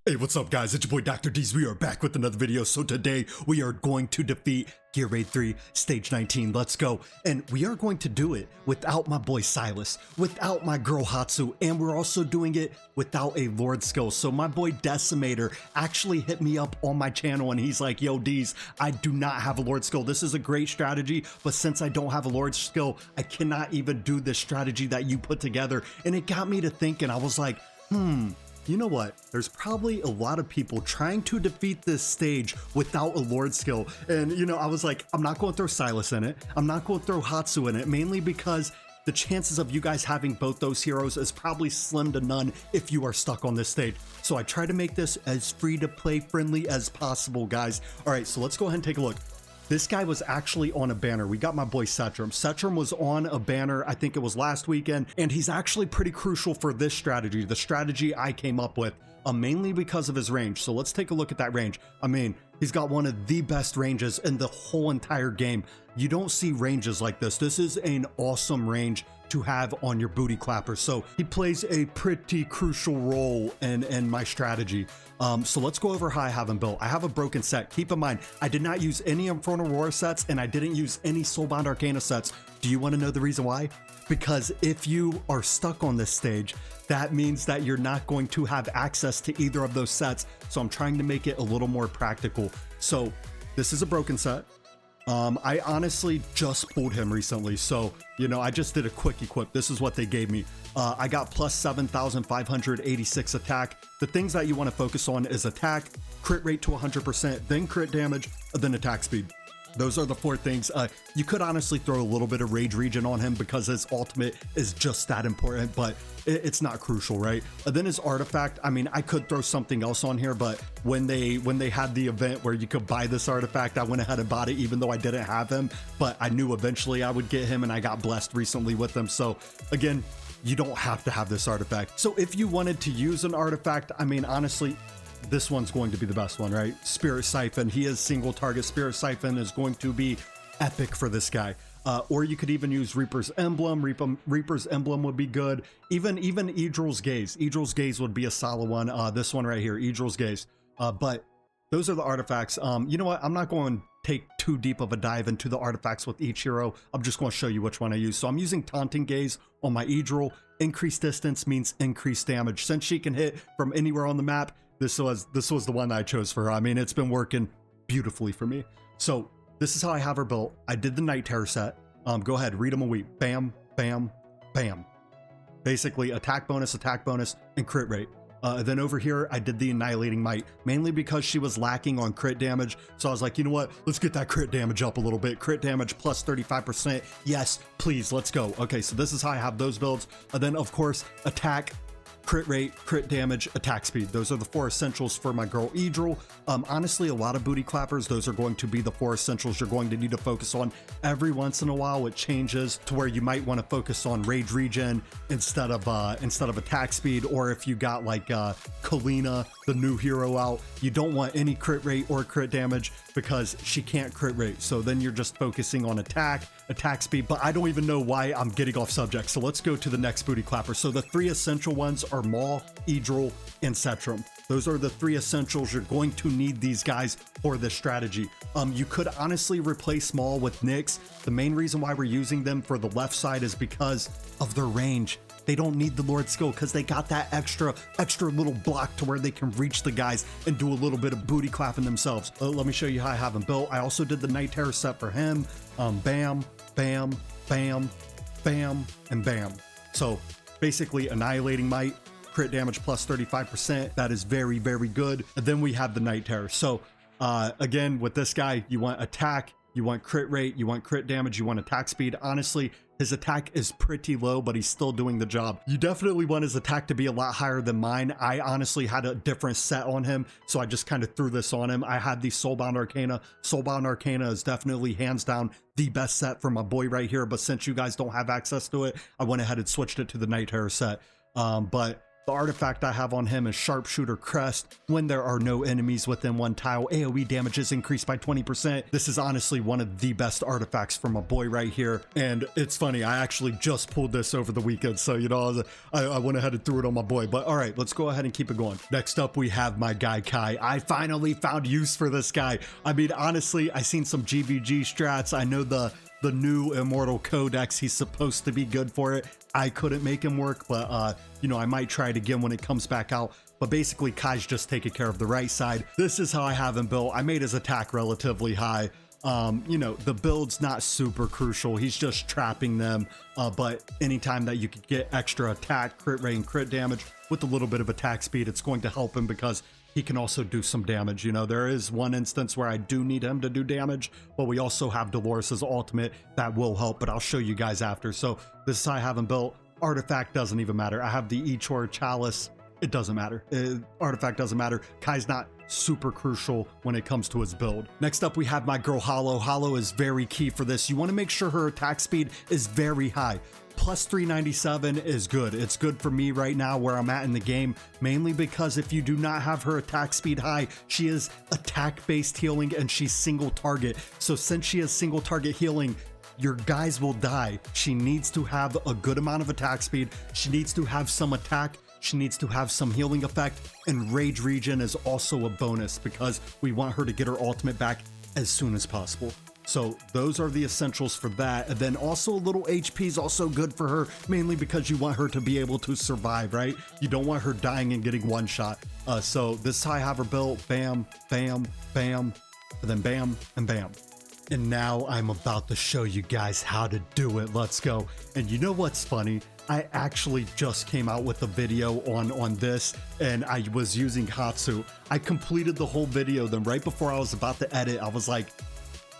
Hey, what's up guys, it's your boy Drdeez. We are back with another video. So today we are going to defeat Gear Raid 3 Stage 19. Let's go. And we are going to do it without my boy Silas, without my girl Hattsutt, and we're also doing it without a Lord skill. So my boy Decimator actually hit me up on my channel and he's like, yo Deez, I do not have a Lord skill. This is a great strategy, but since I don't have a Lord skill, I cannot even do this strategy that you put together. And it got me to thinking. I was like, you know what? There's probably a lot of people trying to defeat this stage without a Lord skill. And, you know, I was like, I'm not going to throw Silas in it. I'm not going to throw Hattsutt in it, mainly because the chances of you guys having both those heroes is probably slim to none if you are stuck on this stage. So I try to make this as free to play friendly as possible, guys. All right, so let's go ahead and take a look. This guy was actually on a banner. We got my boy Setrum. Setrum was on a banner, I think it was last weekend, and he's actually pretty crucial for this strategy, the strategy I came up with, mainly because of his range. So let's take a look at that range. I mean, he's got one of the best ranges in the whole entire game. You don't see ranges like this. This is an awesome range to have on your booty clapper. So he plays a pretty crucial role in my strategy. So let's go over how I have him built. I have a broken set. Keep in mind, I did not use any Infernal Roar sets and I didn't use any Soulbound Arcana sets. Do you want to know the reason why? Because if you are stuck on this stage, that means that you're not going to have access to either of those sets. So I'm trying to make it a little more practical. So this is a broken set. I honestly just pulled him recently, so you know, I just did a quick equip. This is what they gave me. I got plus 7,586 attack. The things that you want to focus on is attack, crit rate to 100%, then crit damage, then attack speed. Those are the four things. You could honestly throw a little bit of Rage Regen on him because his ultimate is just that important, but it's not crucial, right? Then his artifact, I mean, I could throw something else on here, but when they had the event where you could buy this artifact, I went ahead and bought it even though I didn't have him, but I knew eventually I would get him and I got blessed recently with him. So again, you don't have to have this artifact. So if you wanted to use an artifact, I mean, honestly, this one's going to be the best one, right? Spirit Siphon. He is single target. Spirit Siphon is going to be epic for this guy. Or you could even use Reaper's Emblem. Reaper's Emblem would be good. Even Idril's Gaze. Idril's Gaze would be a solid one. This one right here, Idril's Gaze. But those are the artifacts. You know what? I'm not going to take too deep of a dive into the artifacts with each hero. I'm just going to show you which one I use. So I'm using Taunting Gaze on my Idril. Increased distance means increased damage. Since she can hit from anywhere on the map, this was the one that I chose for her. I mean, it's been working beautifully for me. So this is how I have her built. I did the Night Terror set. Go ahead, read them a week. Bam, bam, bam. Basically, attack bonus, and crit rate. Then over here, I did the Annihilating Might, mainly because she was lacking on crit damage. So I was like, you know what? Let's get that crit damage up a little bit. Crit damage plus 35%. Yes, please, let's go. Okay, so this is how I have those builds. Then, of course, attack, crit rate, crit damage, attack speed. Those are the four essentials for my girl Idril. Honestly, a lot of booty clappers, those are going to be the four essentials you're going to need to focus on. Every once in a while, it changes to where you might want to focus on Rage Regen instead of attack speed. Or if you got like Kalina, the new hero out, you don't want any crit rate or crit damage because she can't crit rate. So then you're just focusing on attack speed. But I don't even know why I'm getting off subject. So let's go to the next booty clapper. So the three essential ones are Maul, Idril, and Setrum. Those are the three essentials. You're going to need these guys for this strategy. You could honestly replace Maul with Nyx. The main reason why we're using them for the left side is because of their range. They don't need the Lord skill because they got that extra little block to where they can reach the guys and do a little bit of booty clapping themselves. Let me show you how I have him built. I also did the Night Terror set for him. Bam, bam, bam, bam, and bam. So basically Annihilating Might, crit damage plus 35%. That is very, very good. And then we have the Night Terror. So again, with this guy, you want attack, you want crit rate, you want crit damage, you want attack speed. Honestly, his attack is pretty low, but he's still doing the job. You definitely want his attack to be a lot higher than mine. I honestly had a different set on him, so I just kind of threw this on him. I had the Soulbound Arcana. Soulbound Arcana is definitely hands down the best set for my boy right here, but since you guys don't have access to it, I went ahead and switched it to the Night Terror set. But The artifact I have on him is Sharpshooter Crest. When there are no enemies within one tile, AoE damage is increased by 20%. This is honestly one of the best artifacts for my boy right here. And it's funny, I actually just pulled this over the weekend, so you know, I went ahead and threw it on my boy. But all right, let's go ahead and keep it going. Next up, we have my guy Kai. I finally found use for this guy. I mean, honestly, I seen some GVG strats. I know the new Immortal Codex, he's supposed to be good for it. I couldn't make him work, but you know, I might try it again when it comes back out. But basically, Kai's just taking care of the right side. This is how I have him built. I made his attack relatively high. You know, the build's not super crucial. He's just trapping them. But anytime that you could get extra attack, crit rate, and crit damage with a little bit of attack speed, it's going to help him because he can also do some damage. You know, there is one instance where I do need him to do damage, but we also have Dolores' ultimate that will help, but I'll show you guys after. So this is how I have him built. Artifact doesn't even matter. I have the Ichor Chalice. It doesn't matter. Artifact doesn't matter. Kai's not super crucial when it comes to his build. Next up, we have my girl Hollow. Hollow is very key for this. You want to make sure her attack speed is very high. Plus 397 is good. It's good for me right now where I'm at in the game, mainly because if you do not have her attack speed high, she is attack-based healing and she's single target. So since she is single target healing, your guys will die. She needs to have a good amount of attack speed. She needs to have some attack. She needs to have some healing effect, and Rage Regen is also a bonus because we want her to get her ultimate back as soon as possible. So those are the essentials for that. And then also a little HP is also good for her, mainly because you want her to be able to survive, right? You don't want her dying and getting one shot. So this is how I have her built. Bam, bam, bam, and then bam, and bam. And now I'm about to show you guys how to do it. Let's go. And you know what's funny? I actually just came out with a video on this, and I was using Hattsutt. I completed the whole video, then right before I was about to edit, I was like,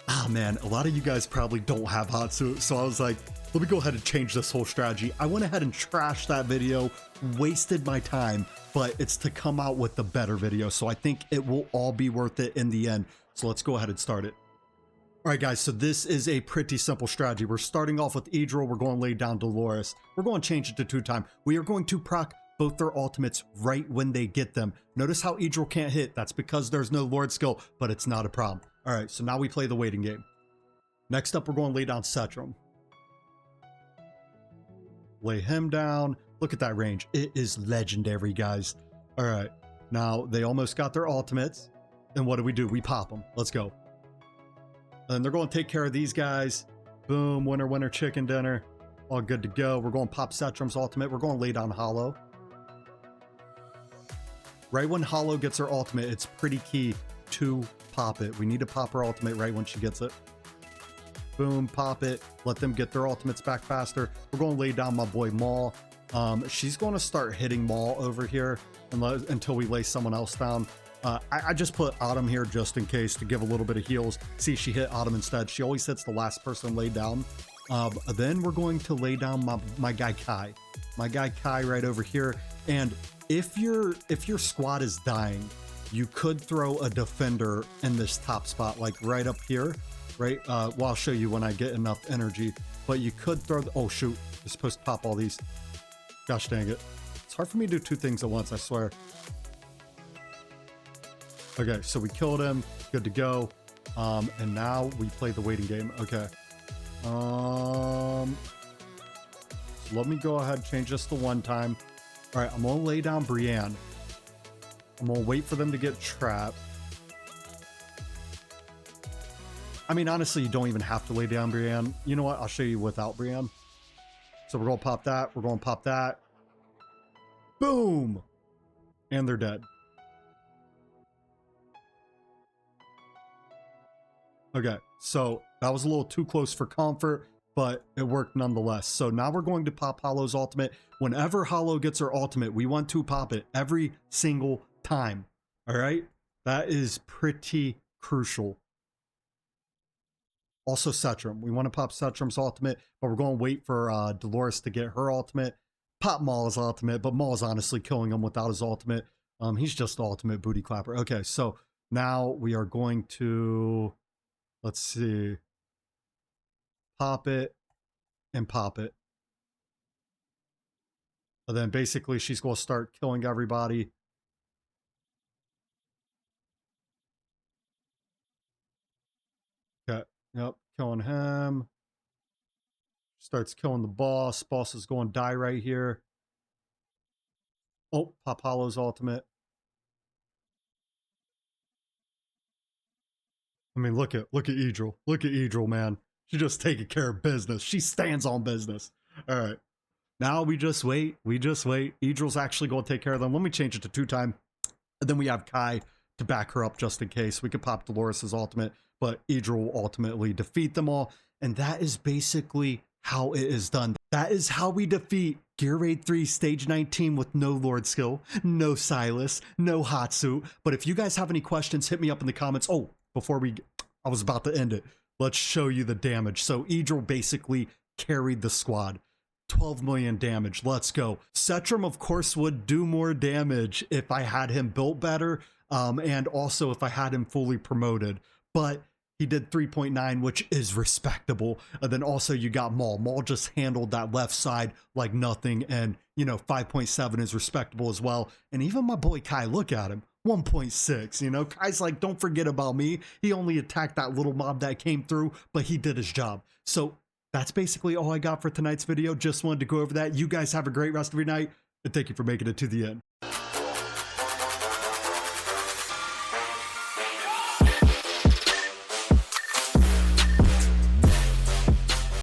ah man, a lot of you guys probably don't have Hattsutt, so I was like, let me go ahead and change this whole strategy. I went ahead and trashed that video, wasted my time, but it's to come out with the better video, so I think it will all be worth it in the end. So let's go ahead and start it. All right, guys, so this is a pretty simple strategy. We're starting off with Idril. We're going to lay down Dolores. We're going to change it to 2-time. We are going to proc both their ultimates right when they get them. Notice how Idril can't hit. That's because there's no Lord skill, but it's not a problem. All right, so now we play the waiting game. Next up, we're going to lay down Setram. Lay him down. Look at that range. It is legendary, guys. All right, now they almost got their ultimates. And what do? We pop them. Let's go. And they're going to take care of these guys. Boom, winner, winner, chicken dinner. All good to go. We're going to pop Setram's ultimate. We're going to lay down Hollow. Right when Hollow gets her ultimate, it's pretty key to pop it. We need to pop her ultimate right when she gets it. Boom, pop it. Let them get their ultimates back faster. We're going to lay down my boy Maul. She's going to start hitting Maul over here until we lay someone else down. I just put Autumn here just in case to give a little bit of heals. See, she hit Autumn instead. She always hits the last person laid down. Then we're going to lay down my guy Kai. My guy Kai right over here. And if your squad is dying, you could throw a defender in this top spot, like right up here, right? Well, I'll show you when I get enough energy. But you could throw oh shoot, you're supposed to pop all these. Gosh dang it. It's hard for me to do two things at once, I swear. Okay, so we killed him. Good to go. And now we play the waiting game. Okay. So let me go ahead and change this to 1-time. All right, I'm going to lay down Brienne. I'm going to wait for them to get trapped. I mean, honestly, you don't even have to lay down Brienne. You know what? I'll show you without Brienne. So we're going to pop that. We're going to pop that. Boom! And they're dead. Okay, so that was a little too close for comfort, but it worked nonetheless. So now we're going to pop Hollow's ultimate. Whenever Hollow gets her ultimate, we want to pop it every single time. All right? That is pretty crucial. Also Setram. We want to pop Setram's ultimate, but we're going to wait for Dolores to get her ultimate. Pop Maul's ultimate, but Maul's honestly killing him without his ultimate. He's just the ultimate booty clapper. Okay, so now we are going to... Let's see. Pop it and pop it. And then basically she's going to start killing everybody. Okay, yep, killing him. Starts killing the boss. Boss is going to die right here. Oh, Pop Hollow's ultimate. I mean, look at Idril. Look at Idril, man. She just taking care of business. She stands on business. All right. Now we just wait. We just wait. Idril's actually going to take care of them. Let me change it to 2-time. And then we have Kai to back her up just in case. We could pop Dolores' ultimate, but Idril will ultimately defeat them all. And that is basically how it is done. That is how we defeat Gear Raid 3 Stage 19 with no Lord skill, no Silas, no Hattsutt. But if you guys have any questions, hit me up in the comments. Oh, I was about to end it. Let's show you the damage. So Idril basically carried the squad. 12 million damage. Let's go. Setram, of course, would do more damage if I had him built better, and also if I had him fully promoted. But he did 3.9, which is respectable. And then also you got Maul. Maul just handled that left side like nothing. And, you know, 5.7 is respectable as well. And even my boy Kai, look at him. 1.6, you know, Kai's like, don't forget about me. He only attacked that little mob that came through, but he did his job. So that's basically all I got for tonight's video. Just wanted to go over that. You guys have a great rest of your night, and thank you for making it to the end.